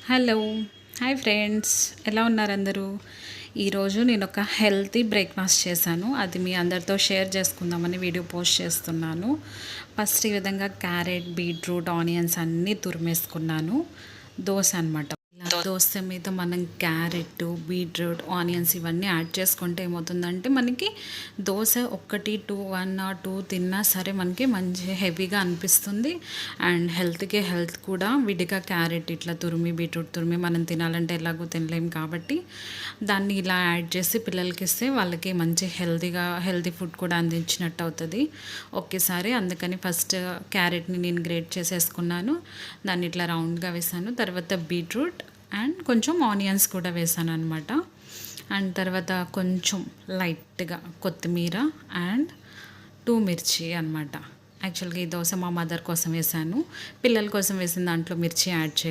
Hello. Hi friends. ఎలా ఉన్నారు అందరూ? ఈరోజు నేను ఒక హెల్తీ బ్రేక్ఫాస్ట్ చేశాను. అది మీ అందరితో షేర్ చేసుకుందామని వీడియో పోస్ట్ చేస్తున్నాను. ఫస్ట్ ఈ విధంగా క్యారెట్, బీట్రూట్, ఆనియన్స్ అన్నీ తురిమేసుకున్నాను. దోస అనమాట. దోస మీద మనం క్యారెట్, బీట్రూట్, ఆనియన్స్ ఇవన్నీ యాడ్ చేసుకుంటే ఏమవుతుందంటే మనకి దోశ ఒక్కటి 1 ఆర్ 2 తిన్నా సరే మనకి మంచి హెవీగా అనిపిస్తుంది. అండ్ హెల్త్కి హెల్త్ కూడా. విడిగా క్యారెట్ ఇట్లా తురిమి, బీట్రూట్ తురిమి మనం తినాలంటే ఎలాగో తినలేం కాబట్టి దాన్ని ఇలా యాడ్ చేసి పిల్లలకి ఇస్తే వాళ్ళకి మంచి హెల్తీ ఫుడ్ కూడా అందించినట్టు అవుతుంది ఒకేసారి. అందుకని ఫస్ట్ క్యారెట్ని నేను గ్రేట్ చేసేసుకున్నాను. దాన్ని ఇట్లా రౌండ్గా వేసాను. తర్వాత బీట్రూట్ అండ్ కొంచెం ఆనియన్స్ కూడా వేసాను అనమాట. అండ్ తర్వాత కొంచెం లైట్గా కొత్తిమీర అండ్ 2 మిర్చి అనమాట. యాక్చువల్గా ఈ దోశ మా మదర్ కోసం వేసాను. పిల్లల కోసం వేసిన దాంట్లో మిర్చి యాడ్ చేయలేదు.